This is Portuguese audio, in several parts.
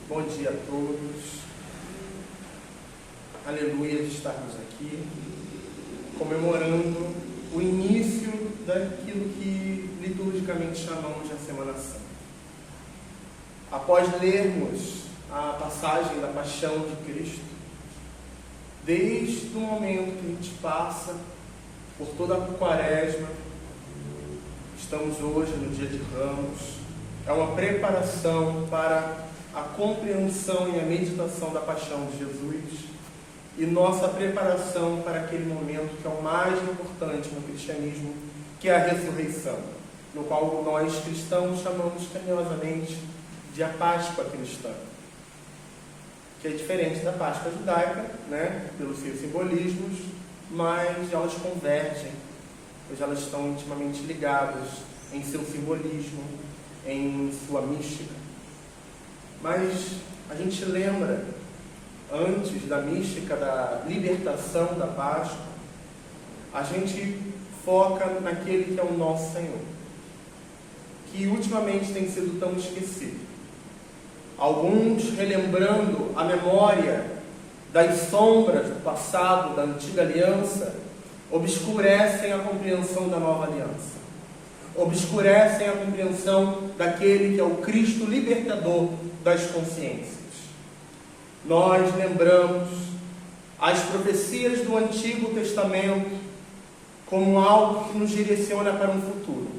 Bom dia a todos. Aleluia de estarmos aqui, comemorando o início daquilo que liturgicamente chamamos de a Semana Santa. Após lermos a passagem da Paixão de Cristo, desde o momento que a gente passa por toda a Quaresma, estamos hoje no dia de Ramos, é uma preparação para a compreensão e a meditação da paixão de Jesus e nossa preparação para aquele momento que é o mais importante no cristianismo, que é a ressurreição, no qual nós cristãos chamamos carinhosamente de a Páscoa cristã, que é diferente da Páscoa judaica, pelos seus simbolismos, mas elas convergem, pois elas estão intimamente ligadas em seu simbolismo, em sua mística. Mas a gente lembra, antes da mística da libertação da Páscoa, a gente foca naquele que é o nosso Senhor, que ultimamente tem sido tão esquecido. Alguns relembrando a memória das sombras do passado, da antiga aliança, obscurecem a compreensão da nova aliança, obscurecem a compreensão daquele que é o Cristo libertador das consciências. Nós lembramos as profecias do Antigo Testamento como algo que nos direciona para um futuro,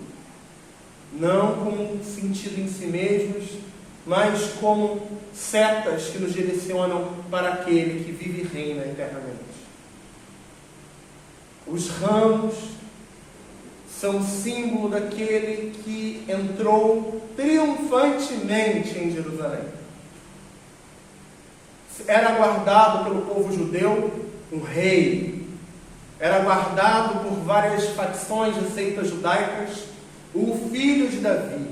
não como um sentido em si mesmos, mas como setas que nos direcionam para aquele que vive e reina eternamente. Os ramos são símbolo daquele que entrou triunfantemente em Jerusalém. Era aguardado pelo povo judeu um rei. Era aguardado por várias facções de seitas judaicas o filho de Davi.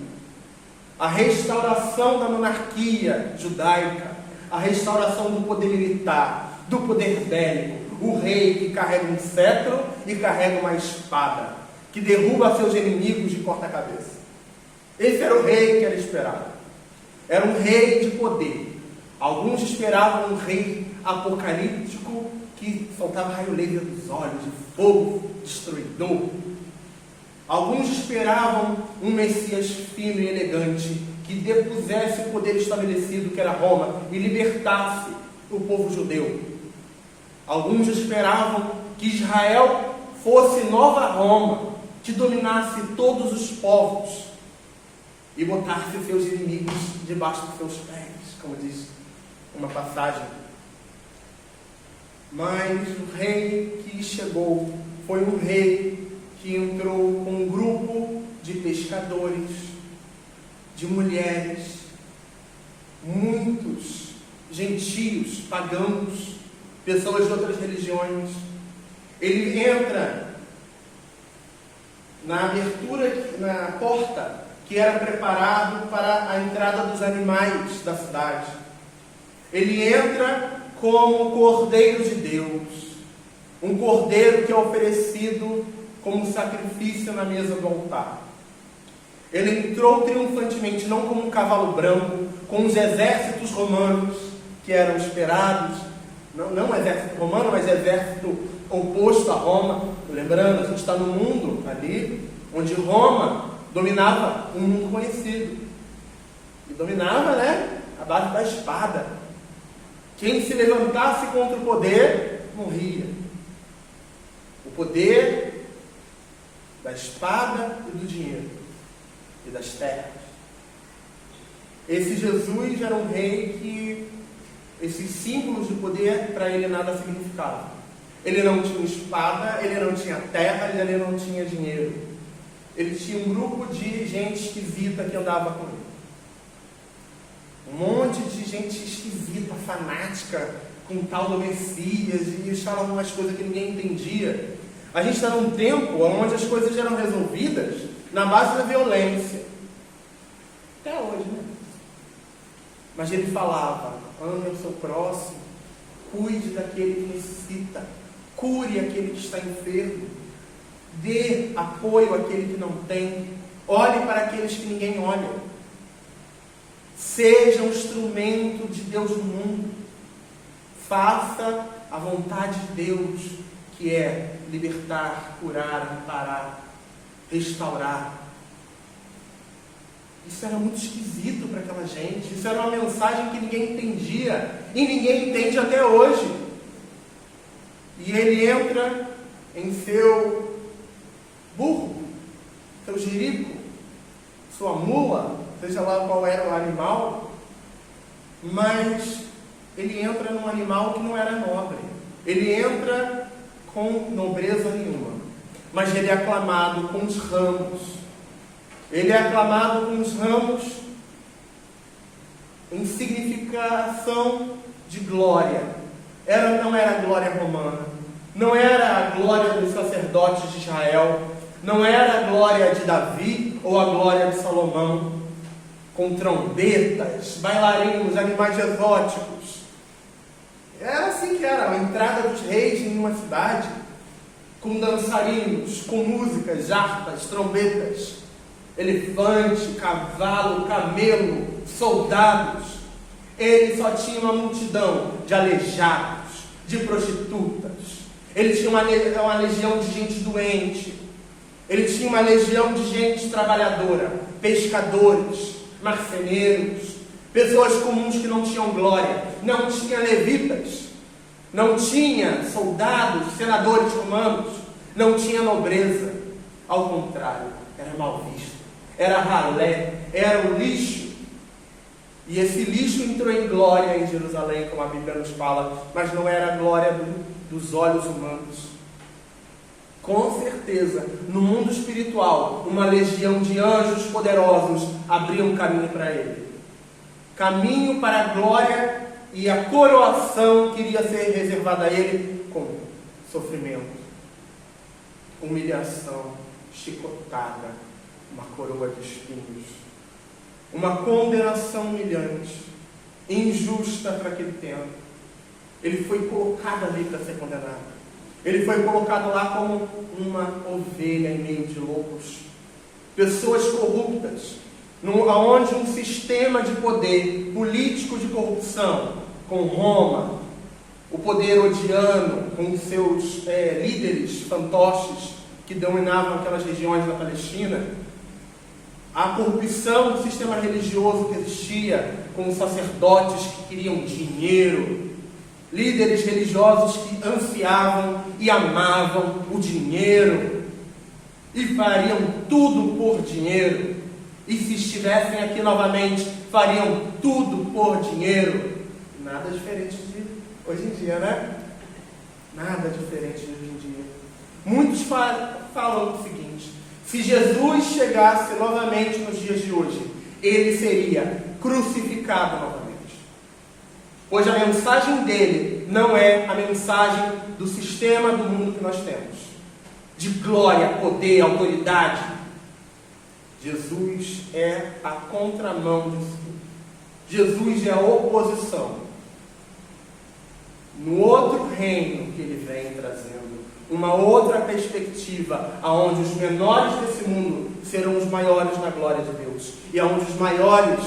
A restauração da monarquia judaica, a restauração do poder militar, do poder bélico, o rei que carrega um cetro e carrega uma espada, que derruba seus inimigos de corta cabeça. Esse era o rei que era esperado. Era um rei de poder. Alguns esperavam um rei apocalíptico que soltava raio laser dos olhos, de fogo destruidor. Alguns esperavam um Messias fino e elegante que depusesse o poder estabelecido que era Roma e libertasse o povo judeu. Alguns esperavam que Israel fosse nova Roma, que dominasse todos os povos e botasse seus inimigos debaixo dos seus pés, como diz uma passagem. Mas o rei que chegou foi um rei que entrou com um grupo de pescadores, de mulheres, muitos gentios, pagãos, pessoas de outras religiões. Ele entra na abertura, na porta que era preparado para a entrada dos animais da cidade. Ele entra como Cordeiro de Deus, um cordeiro que é oferecido como sacrifício na mesa do altar. Ele entrou triunfantemente, não como um cavalo branco, com os exércitos romanos que eram esperados, não o exército romano, mas exército oposto a Roma. Lembrando, a gente está no mundo ali, onde Roma dominava um mundo conhecido. E dominava, a base da espada. Quem se levantasse contra o poder, morria. O poder da espada e do dinheiro, e das terras. Esse Jesus era um rei que esses símbolos de poder para ele nada significavam. Ele não tinha espada, ele não tinha terra, ele não tinha dinheiro. Ele tinha um grupo de gente esquisita que andava com ele. Um monte de gente esquisita, fanática, com tal do Messias, e eles falavam umas coisas que ninguém entendia. A gente está num tempo onde as coisas eram resolvidas na base da violência. Até hoje, Mas ele falava: ame o seu próximo, cuide daquele que necessita, cure aquele que está enfermo, dê apoio àquele que não tem, olhe para aqueles que ninguém olha. Seja um instrumento de Deus no mundo. Faça a vontade de Deus, que é libertar, curar, amparar, restaurar. Isso era muito esquisito para aquela gente. Isso era uma mensagem que ninguém entendia. E ninguém entende até hoje. E ele entra em seu burro, seu jirico, sua mula, seja lá qual era o animal, mas ele entra num animal que não era nobre. Ele entra com nobreza nenhuma, mas ele é aclamado com os ramos. Ele é aclamado com os ramos em significação de glória. Não era a glória romana, não era a glória dos sacerdotes de Israel, não era a glória de Davi ou a glória de Salomão, com trombetas, bailarinos, animais exóticos. Era assim que era a entrada dos reis em uma cidade, com dançarinos, com músicas, harpas, trombetas, elefante, cavalo, camelo, soldados. Ele só tinha uma multidão de aleijados, de prostitutas. Ele tinha uma legião de gente doente. Ele tinha uma legião de gente trabalhadora, pescadores, marceneiros, pessoas comuns que não tinham glória. Não tinha levitas, não tinha soldados, senadores romanos, não tinha nobreza. Ao contrário, era mal visto, era ralé, era o lixo. E esse lixo entrou em glória em Jerusalém, como a Bíblia nos fala, mas não era a glória dos olhos humanos. Com certeza, no mundo espiritual, uma legião de anjos poderosos abria um caminho para ele. Caminho para a glória e a coroação que iria ser reservada a ele com sofrimento, humilhação, chicotada, uma coroa de espinhos, uma condenação humilhante, injusta para aquele tempo. Ele foi colocado ali para ser condenado. Ele foi colocado lá como uma ovelha em meio de lobos. Pessoas corruptas, onde um sistema de poder político de corrupção, com Roma, o poder odiano, com seus líderes fantoches que dominavam aquelas regiões da Palestina, a corrupção do sistema religioso que existia, com os sacerdotes que queriam dinheiro, líderes religiosos que ansiavam e amavam o dinheiro e fariam tudo por dinheiro, e se estivessem aqui novamente, fariam tudo por dinheiro. Nada diferente de hoje em dia, né? Nada diferente de hoje em dia. Muitos falam o seguinte: se Jesus chegasse novamente nos dias de hoje, ele seria crucificado novamente. Pois a mensagem dele não é a mensagem do sistema do mundo que nós temos, de glória, poder, autoridade. Jesus é a contramão disso. Jesus é a oposição. No outro reino que ele vem trazendo, uma outra perspectiva, aonde os menores desse mundo serão os maiores na glória de Deus, e aonde os maiores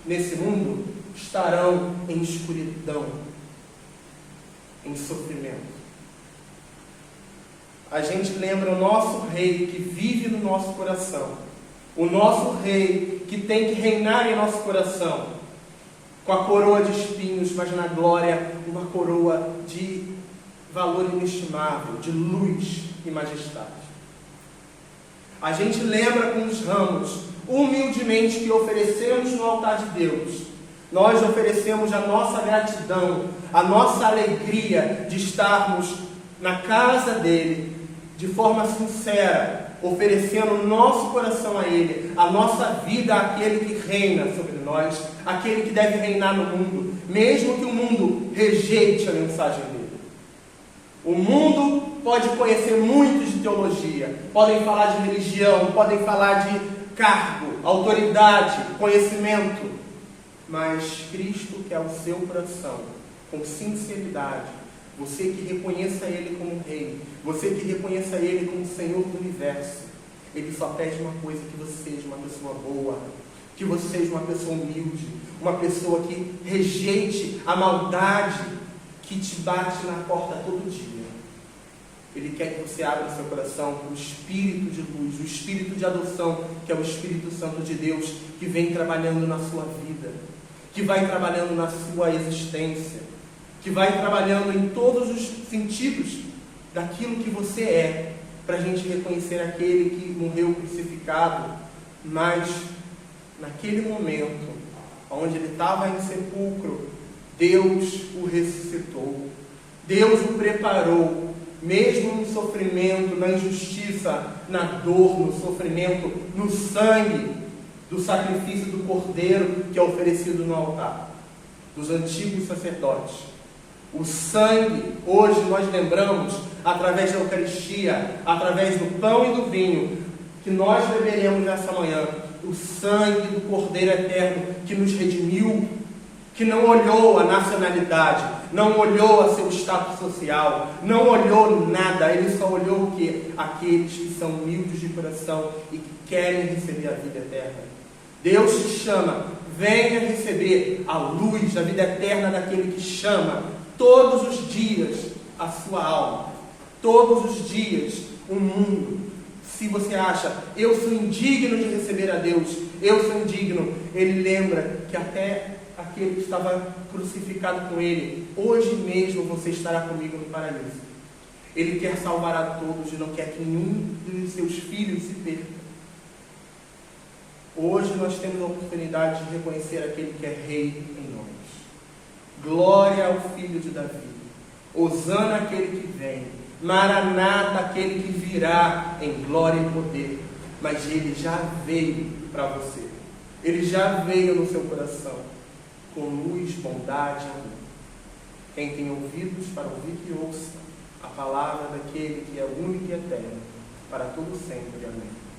nesse mundo estarão em escuridão, em sofrimento. A gente lembra o nosso rei que vive no nosso coração, o nosso rei que tem que reinar em nosso coração, com a coroa de espinhos, mas na glória uma coroa de valor inestimável, de luz e majestade. A gente lembra com os ramos, humildemente, que oferecemos no altar de Deus. Nós oferecemos a nossa gratidão, a nossa alegria de estarmos na casa dele, de forma sincera, oferecendo o nosso coração a ele, a nossa vida àquele que reina sobre nós, aquele que deve reinar no mundo, mesmo que o mundo rejeite a mensagem dele. O mundo pode conhecer muito de teologia, podem falar de religião, podem falar de cargo, autoridade, conhecimento, mas Cristo quer o seu coração, com sinceridade. Você que reconheça Ele como Rei, você que reconheça Ele como Senhor do Universo. Ele só pede uma coisa: que você seja uma pessoa boa, que você seja uma pessoa humilde, uma pessoa que rejeite a maldade que te bate na porta todo dia. Ele quer que você abra o seu coração para o Espírito de luz, o Espírito de adoção, que é o Espírito Santo de Deus, que vem trabalhando na sua vida, que vai trabalhando na sua existência, que vai trabalhando em todos os sentidos daquilo que você é, para a gente reconhecer aquele que morreu crucificado, mas naquele momento, onde ele estava em sepulcro, Deus o ressuscitou, Deus o preparou, mesmo no sofrimento, na injustiça, na dor, no sofrimento, no sangue do sacrifício do cordeiro que é oferecido no altar, dos antigos sacerdotes. O sangue, hoje nós lembramos, através da Eucaristia, através do pão e do vinho, que nós beberemos nessa manhã, o sangue do Cordeiro Eterno que nos redimiu, que não olhou a nacionalidade, não olhou a seu status social, não olhou nada, ele só olhou o quê? Aqueles que são humildes de coração e que querem receber a vida eterna. Deus te chama, venha receber a luz da vida eterna daquele que chama todos os dias a sua alma, todos os dias o mundo. Se você acha, eu sou indigno de receber a Deus, eu sou indigno, ele lembra que até aquele que estava crucificado com ele, hoje mesmo você estará comigo no paraíso. Ele quer salvar a todos e não quer que nenhum dos seus filhos se perca. Hoje nós temos a oportunidade de reconhecer aquele que é Rei em nós. Glória ao Filho de Davi. Hosana aquele que vem. Maranata aquele que virá em glória e poder. Mas ele já veio para você. Ele já veio no seu coração. Com luz, bondade e amor. Quem tem ouvidos para ouvir, que ouça a palavra daquele que é único e eterno, para todo sempre. Amém.